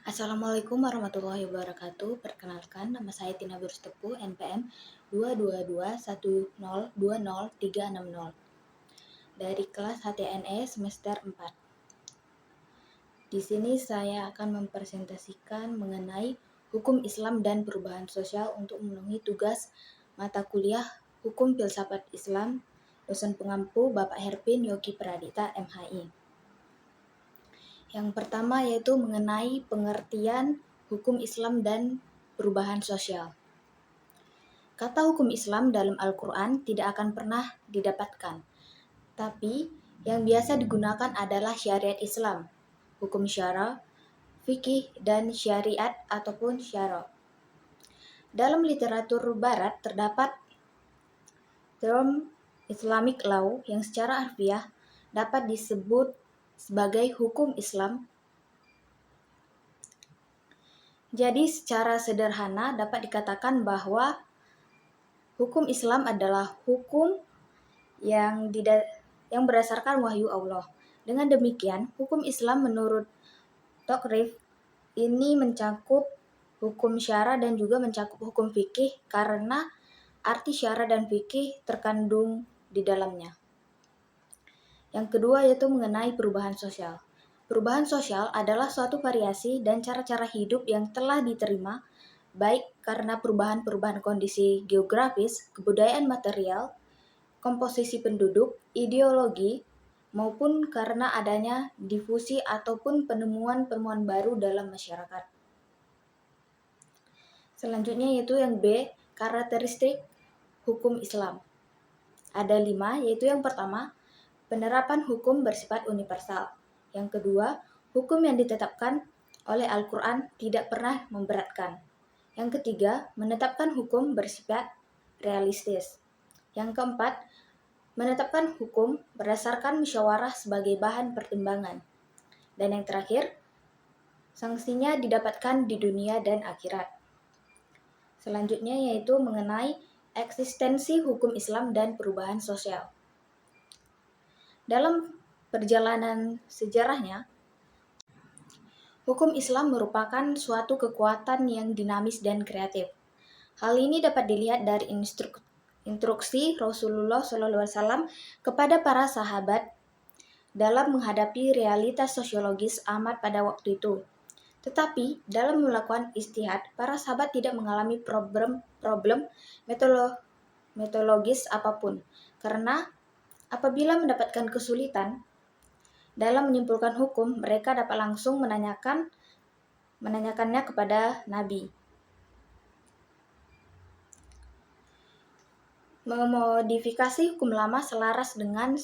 Assalamualaikum warahmatullahi wabarakatuh. Perkenalkan, nama saya Tina Burstepu, NPM 2221020360 dari kelas HTNE semester 4. Di sini saya akan mempresentasikan mengenai hukum Islam dan perubahan sosial untuk memenuhi tugas mata kuliah Hukum Filsafat Islam, dosen pengampu Bapak Herpin Yogi Pradita, MHI. Yang pertama yaitu mengenai pengertian hukum Islam dan perubahan sosial. Kata hukum Islam dalam Al-Quran tidak akan pernah didapatkan, tapi yang biasa digunakan adalah syariat Islam, hukum syara, fikih, dan syariat ataupun syara. Dalam literatur barat terdapat term Islamic law yang secara harfiah dapat disebut sebagai hukum Islam. Jadi secara sederhana dapat dikatakan bahwa hukum Islam adalah hukum yang berdasarkan wahyu Allah. Dengan demikian, hukum Islam menurut Takrif ini mencakup hukum syara dan juga mencakup hukum fikih karena arti syara dan fikih terkandung di dalamnya. Yang kedua yaitu mengenai perubahan sosial. Perubahan sosial adalah suatu variasi dan cara-cara hidup yang telah diterima baik karena perubahan-perubahan kondisi geografis, kebudayaan material, komposisi penduduk, ideologi, maupun karena adanya difusi ataupun penemuan-penemuan baru dalam masyarakat. Selanjutnya yaitu yang B, karakteristik hukum Islam. Ada 5, yaitu yang pertama, penerapan hukum bersifat universal. Yang kedua, hukum yang ditetapkan oleh Al-Quran tidak pernah memberatkan. Yang ketiga, menetapkan hukum bersifat realistis. Yang keempat, menetapkan hukum berdasarkan musyawarah sebagai bahan pertimbangan. Dan yang terakhir, sanksinya didapatkan di dunia dan akhirat. Selanjutnya yaitu mengenai eksistensi hukum Islam dan perubahan sosial. Dalam perjalanan sejarahnya, hukum Islam merupakan suatu kekuatan yang dinamis dan kreatif. Hal ini dapat dilihat dari instruksi Rasulullah SAW kepada para sahabat dalam menghadapi realitas sosiologis amat pada waktu itu. Tetapi dalam melakukan ijtihad, para sahabat tidak mengalami problem metodologis apapun, karena apabila mendapatkan kesulitan dalam menyimpulkan hukum, mereka dapat langsung menanyakannya kepada Nabi. Memodifikasi hukum lama selaras dengan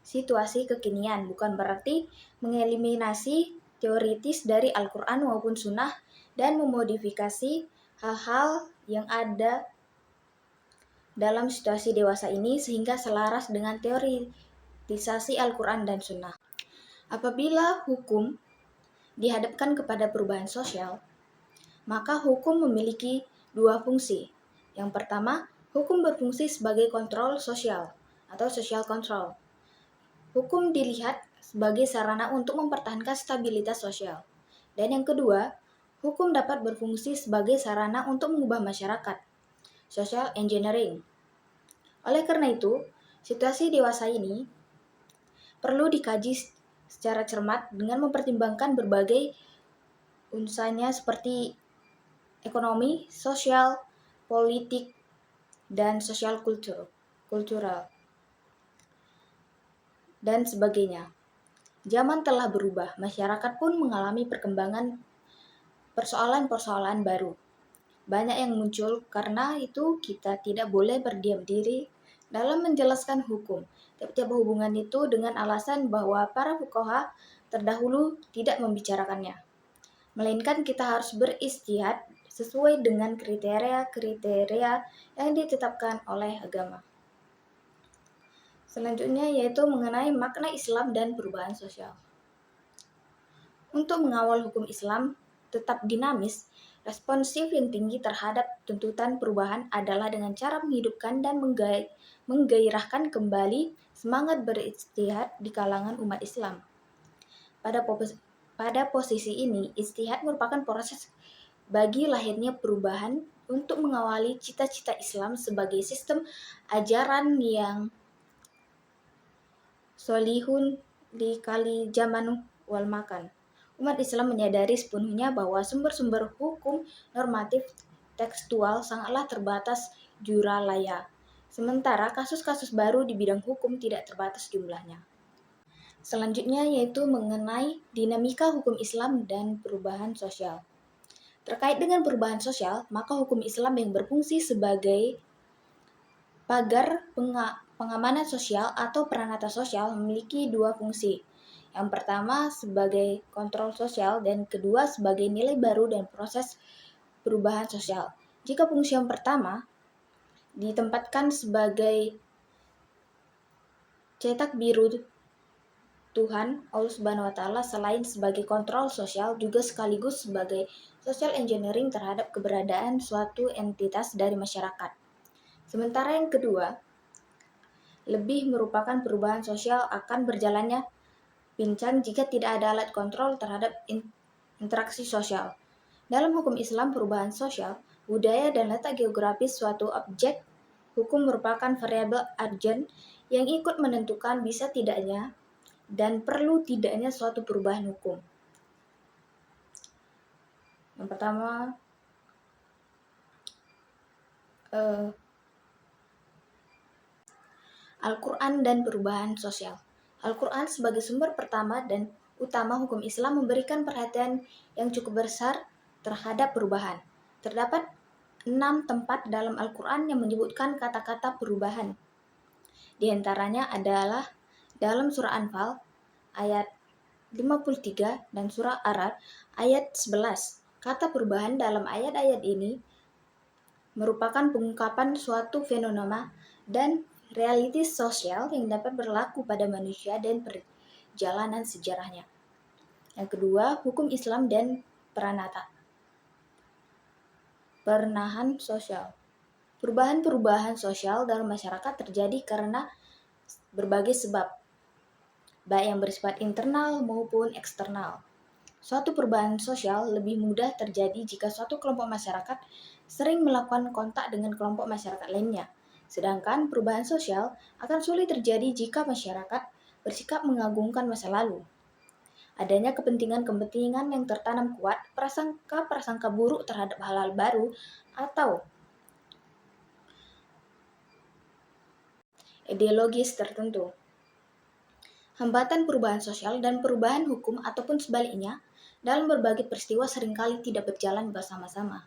situasi kekinian, bukan berarti mengeliminasi teoritis dari Al-Quran maupun Sunnah dan memodifikasi hal-hal yang ada dalam situasi dewasa ini sehingga selaras dengan teoritisasi Al-Quran dan Sunnah. Apabila hukum dihadapkan kepada perubahan sosial, maka hukum memiliki dua fungsi. Yang pertama, hukum berfungsi sebagai kontrol sosial atau social control. Hukum dilihat sebagai sarana untuk mempertahankan stabilitas sosial. Dan yang kedua, hukum dapat berfungsi sebagai sarana untuk mengubah masyarakat, social engineering. Oleh karena itu, situasi dewasa ini perlu dikaji secara cermat dengan mempertimbangkan berbagai unsurnya seperti ekonomi, sosial, politik, dan sosial kultural, dan sebagainya. Zaman telah berubah, masyarakat pun mengalami perkembangan persoalan-persoalan baru. Banyak yang muncul, karena itu kita tidak boleh berdiam diri dalam menjelaskan hukum. Tiap-tiap hubungan itu dengan alasan bahwa para fuqaha terdahulu tidak membicarakannya. Melainkan kita harus beristihad sesuai dengan kriteria-kriteria yang ditetapkan oleh agama. Selanjutnya yaitu mengenai makna Islam dan perubahan sosial. Untuk mengawal hukum Islam tetap dinamis, responsif yang tinggi terhadap tuntutan perubahan adalah dengan cara menghidupkan dan menggairahkan kembali semangat berijtihad di kalangan umat Islam. Pada posisi ini, ijtihad merupakan proses bagi lahirnya perubahan untuk mengawali cita-cita Islam sebagai sistem ajaran yang solihun di kali zaman wal makan. Umat Islam menyadari sepenuhnya bahwa sumber-sumber hukum normatif tekstual sangatlah terbatas juralaya. Sementara kasus-kasus baru di bidang hukum tidak terbatas jumlahnya. Selanjutnya yaitu mengenai dinamika hukum Islam dan perubahan sosial. Terkait dengan perubahan sosial, maka hukum Islam yang berfungsi sebagai pagar pengamanan sosial atau peranata sosial memiliki dua fungsi. Yang pertama sebagai kontrol sosial dan kedua sebagai nilai baru dan proses perubahan sosial. Jika fungsi yang pertama ditempatkan sebagai cetak biru Tuhan Allah Subhanahu wa taala selain sebagai kontrol sosial juga sekaligus sebagai social engineering terhadap keberadaan suatu entitas dari masyarakat. Sementara yang kedua lebih merupakan perubahan sosial akan berjalannya pincang jika tidak ada alat kontrol terhadap interaksi sosial. Dalam hukum Islam, perubahan sosial, budaya, dan letak geografis suatu objek hukum merupakan variabel urgent yang ikut menentukan bisa tidaknya dan perlu tidaknya suatu perubahan hukum. Yang pertama, Al-Quran dan perubahan sosial. Al-Quran sebagai sumber pertama dan utama hukum Islam memberikan perhatian yang cukup besar terhadap perubahan. Terdapat 6 tempat dalam Al-Quran yang menyebutkan kata-kata perubahan. Di antaranya adalah dalam surah Anfal ayat 53 dan surah Ar-Ra'd ayat 11. Kata perubahan dalam ayat-ayat ini merupakan pengungkapan suatu fenomena dan realitas sosial yang dapat berlaku pada manusia dan perjalanan sejarahnya. Yang kedua, hukum Islam dan peranata. Perubahan sosial. Perubahan-perubahan sosial dalam masyarakat terjadi karena berbagai sebab, baik yang bersifat internal maupun eksternal. Suatu perubahan sosial lebih mudah terjadi jika suatu kelompok masyarakat sering melakukan kontak dengan kelompok masyarakat lainnya. Sedangkan perubahan sosial akan sulit terjadi jika masyarakat bersikap mengagungkan masa lalu. Adanya kepentingan-kepentingan yang tertanam kuat, prasangka-prasangka buruk terhadap hal-hal baru, atau ideologis tertentu. Hambatan perubahan sosial dan perubahan hukum ataupun sebaliknya dalam berbagai peristiwa seringkali tidak berjalan bersama-sama.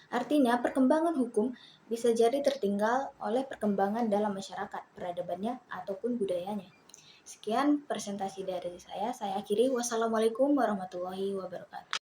Artinya, perkembangan hukum bisa jadi tertinggal oleh perkembangan dalam masyarakat, peradabannya, ataupun budayanya. Sekian presentasi dari saya akhiri. Wassalamualaikum warahmatullahi wabarakatuh.